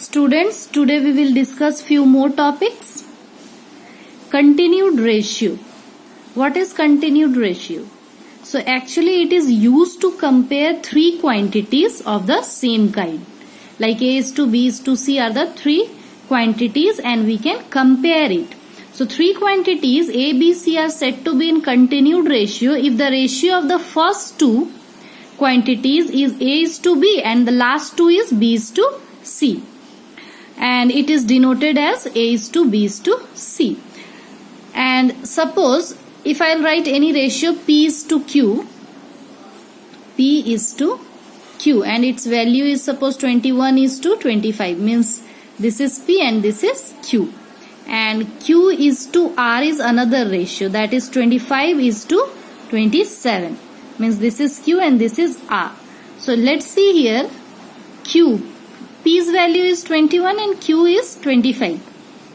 Students, today we will discuss few more topics. Continued ratio. What is continued ratio? So actually it is used to compare three quantities of the same kind. Like A is to B is to C are the three quantities and we can compare it. So three quantities A, B, C are said to be in continued ratio if the ratio of the first two quantities is A is to B and the last two is B is to C. And it is denoted as A is to B is to C. And suppose if I will write any ratio P is to Q, P is to Q and its value is suppose 21 is to 25, means this is P and this is Q. And Q is to R is another ratio, that is 25 is to 27, means this is Q and this is R. So let's see here, Q, P's value is 21 and Q is 25.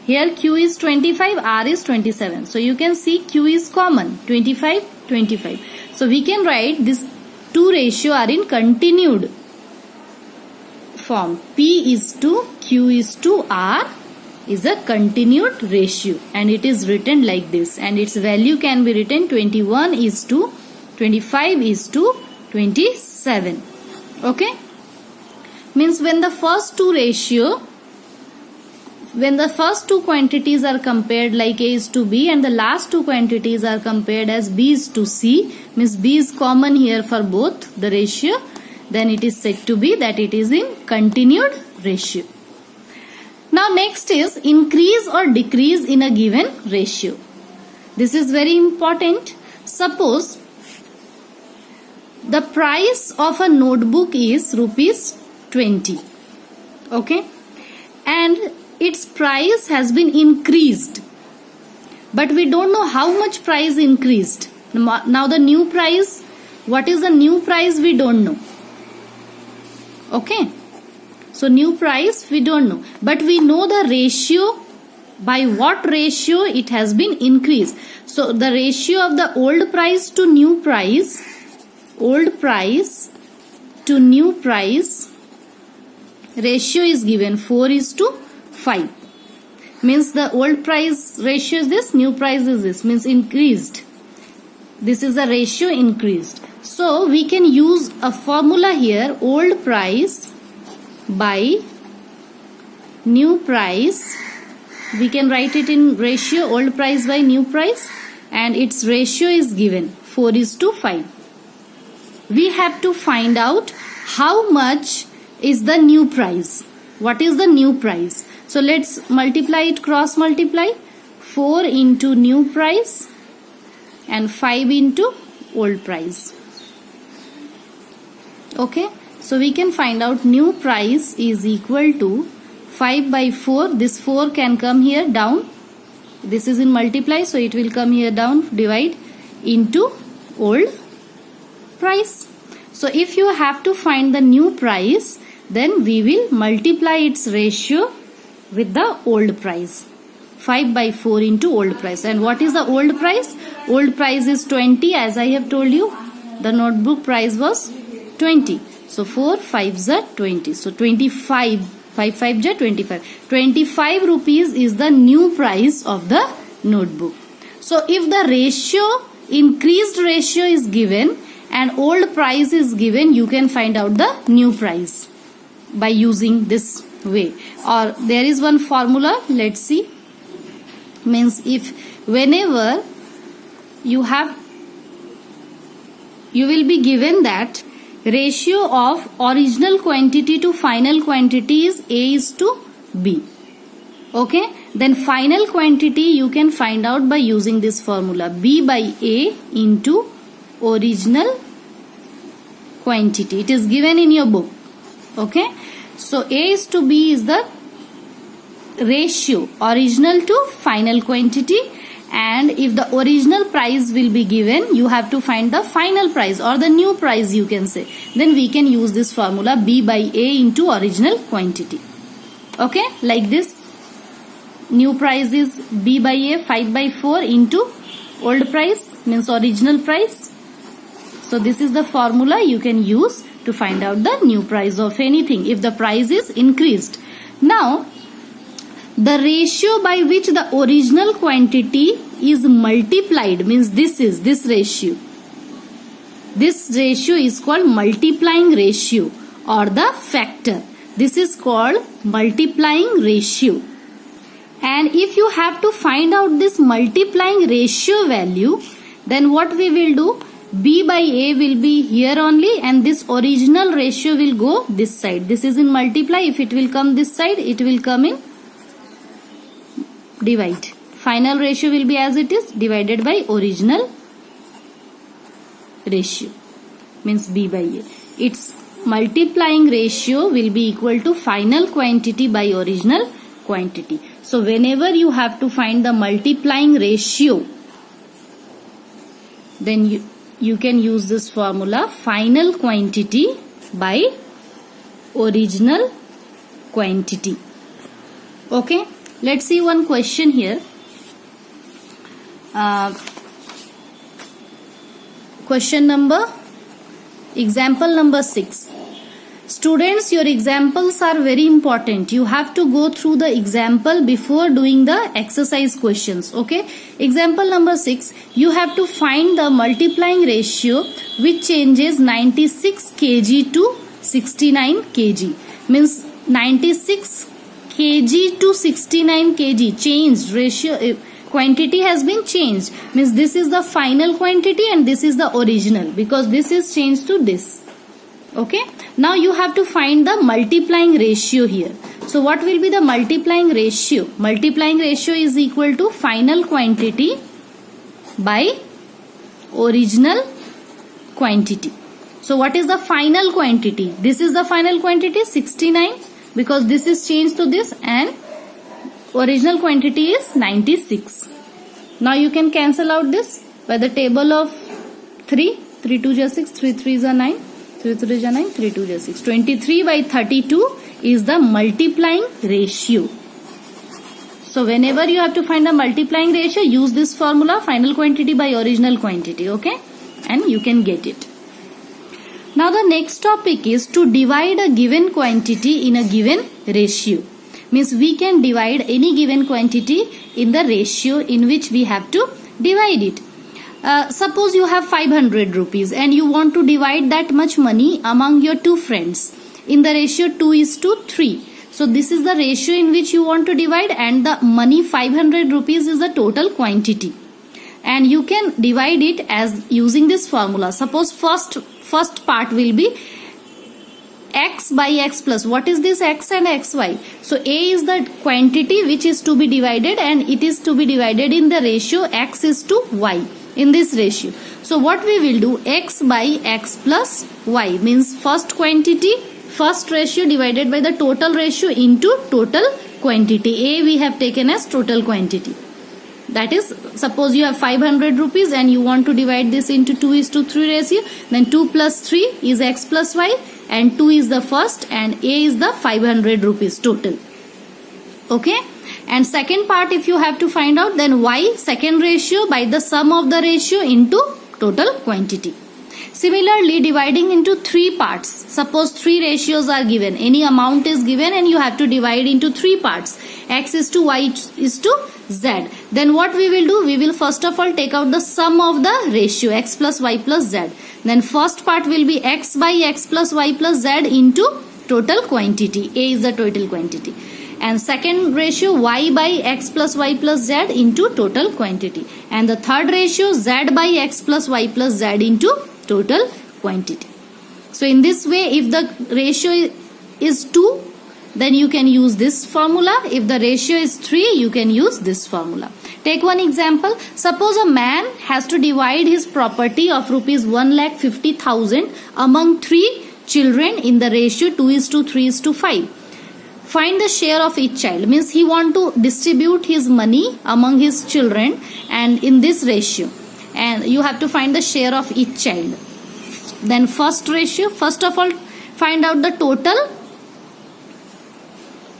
Here Q is 25, R is 27. So you can see Q is common, 25, 25. So we can write these two ratio are in continued form. P is to Q is to R is a continued ratio and it is written like this, and its value can be written 21 is to 25 is to 27. Okay, means when the first two quantities are compared like A is to B and the last two quantities are compared as B is to C, means B is common here for both the ratio, then it is said to be that it is in continued ratio. Now next is increase or decrease in a given ratio. This is very important. Suppose the price of a notebook is rupees 20. Okay, and its price has been increased, but we don't know how much price increased. Now the new price, what is the new price, we don't know. Okay, so new price we don't know, but we know the ratio, by what ratio it has been increased. So the ratio of the old price to new price, old price to new price ratio is given 4 is to 5. Means the old price ratio is this, new price is this, means increased. This is the ratio increased. So we can use a formula here, old price by new price. We can write it in ratio old price by new price and its ratio is given 4 is to 5. We have to find out how much is the new price. What is the new price? So let's multiply it, cross multiply. 4 into new price and 5 into old price. Okay, so we can find out new price is equal to 5 by 4. This 4 can come here down. This is in multiply, so it will come here down, divide into old price. So if you have to find the new price, then we will multiply its ratio with the old price. 5 by 4 into old price. And what is the old price? Old price is 20, as I have told you. The notebook price was 20. So 4 5s are 20. So 25. 5 5s are 25. 25 rupees is the new price of the notebook. So if the ratio, increased ratio is given and old price is given, you can find out the new price by using this way. Or there is one formula, let's see. Means if whenever you will be given that ratio of original quantity to final quantity is A is to B. Okay, then final quantity you can find out by using this formula, B by A into original quantity. It is given in your book. Okay, so A is to B is the ratio original to final quantity, and if the original price will be given, you have to find the final price or the new price, you can say. Then we can use this formula, B by A into original quantity. Okay, like this. New price is B by A, 5 by 4 into old price, means original price. So this is the formula you can use to find out the new price of anything if the price is increased. Now, the ratio by which the original quantity is multiplied means this ratio. This ratio is called multiplying ratio or the factor. This is called multiplying ratio. And if you have to find out this multiplying ratio value, then what we will do? B by A will be here only and this original ratio will go this side. This is in multiply. If it will come this side, it will come in divide. Final ratio will be as it is divided by original ratio. Means B by A. Its multiplying ratio will be equal to final quantity by original quantity. So whenever you have to find the multiplying ratio, then you can use this formula, final quantity by original quantity. Okay, let's see one question here. Example number 6. Students, your examples are very important. You have to go through the example before doing the exercise questions. Okay. Example number 6. You have to find the multiplying ratio which changes 96 kg to 69 kg. Means 96 kg to 69 kg changed ratio. Quantity has been changed. Means this is the final quantity and this is the original because this is changed to this. Okay. Now you have to find the multiplying ratio here. So what will be the multiplying ratio? Multiplying ratio is equal to final quantity by original quantity. So what is the final quantity? This is the final quantity 69 because this is changed to this and original quantity is 96. Now you can cancel out this by the table of 3. 3 2 are 6, 3 3 are 9. 3 3 are 9, 3 2 are 6. 23 by 32 is the multiplying ratio. So whenever you have to find a multiplying ratio, use this formula, final quantity by original quantity. Okay, and you can get it. Now the next topic is to divide a given quantity in a given ratio. Means we can divide any given quantity in the ratio in which we have to divide it. Suppose you have 500 rupees and you want to divide that much money among your two friends in the ratio 2:3. So this is the ratio in which you want to divide and the money 500 rupees is the total quantity. And you can divide it as using this formula. Suppose first part will be x by x plus. What is this x and xy? So A is the quantity which is to be divided and it is to be divided in the ratio x is to y. In this ratio. So what we will do, x by x plus y means first quantity, first ratio divided by the total ratio into total quantity. A we have taken as total quantity. That is, suppose you have 500 rupees and you want to divide this into 2:3 ratio. Then 2 plus 3 is x plus y and 2 is the first and A is the 500 rupees total. Okay. And second part if you have to find out, then y second ratio by the sum of the ratio into total quantity. Similarly, dividing into 3 parts. Suppose 3 ratios are given. Any amount is given and you have to divide into 3 parts. X is to y is to z. Then what we will do? We will first of all take out the sum of the ratio x plus y plus z. Then first part will be x by x plus y plus z into total quantity. A is the total quantity. And second ratio y by x plus y plus z into total quantity. And the third ratio z by x plus y plus z into total quantity. So in this way, if the ratio is 2, then you can use this formula. If the ratio is 3, you can use this formula. Take one example. Suppose a man has to divide his property of rupees 1,50,000 among 3 children in the ratio 2:3:5. Find the share of each child. Means he want to distribute his money among his children and in this ratio. And you have to find the share of each child. Then first ratio, first of all find out the total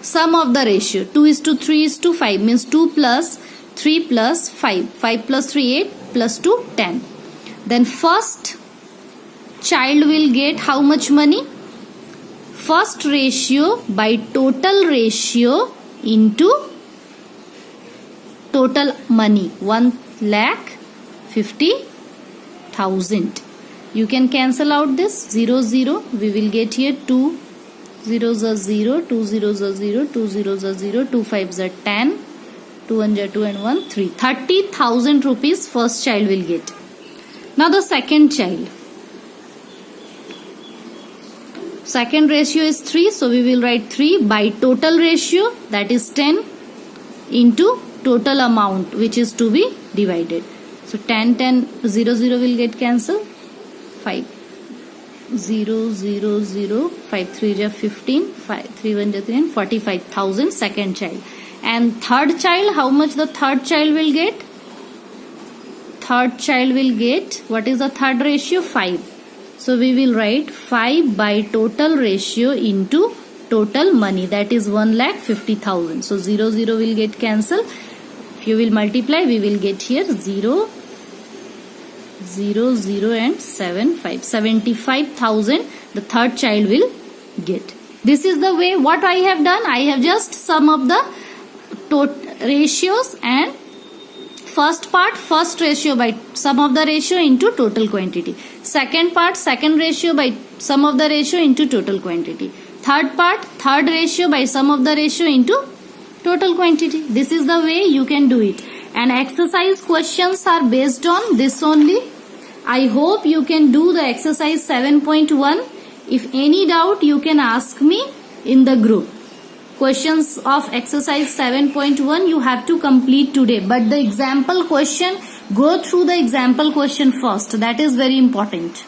sum of the ratio. 2:3:5 means 2 plus 3 plus 5. 5 plus 3 8 plus 2 10. Then first child will get how much money? first ratio by total ratio into total money, 1,50,000. You can cancel out this 0 0. We will get here 2 zeros are 0, 2 zeros are 0, 2 zeros are 0, 2 fives are 10, 2 ones are 2 and 1 3. 30,000 rupees first child will get. Now the second child. Second ratio is 3, so we will write 3 by total ratio, that is 10, into total amount which is to be divided. So 10 10 0 0 will get cancelled. 5 0 0 0 5 3 are 15, 5 3 1 are 3 and 45,000 second child. And third child, how much the third child will get? Third child will get, what is the third ratio? 5. So we will write 5 by total ratio into total money, that is 1,50,000. So 0 0 will get cancelled. If you will multiply, we will get here 0 0 0 and 7 5. 75,000 the third child will get. This is the way what I have done. I have just sum up the ratios, and first part, first ratio by sum of the ratio into total quantity. Second part, second ratio by sum of the ratio into total quantity. Third part, third ratio by sum of the ratio into total quantity. This is the way you can do it. And exercise questions are based on this only. I hope you can do the exercise 7.1. If any doubt, you can ask me in the group. Questions of exercise 7.1 you have to complete today. But the example question, go through the example question first. That is very important.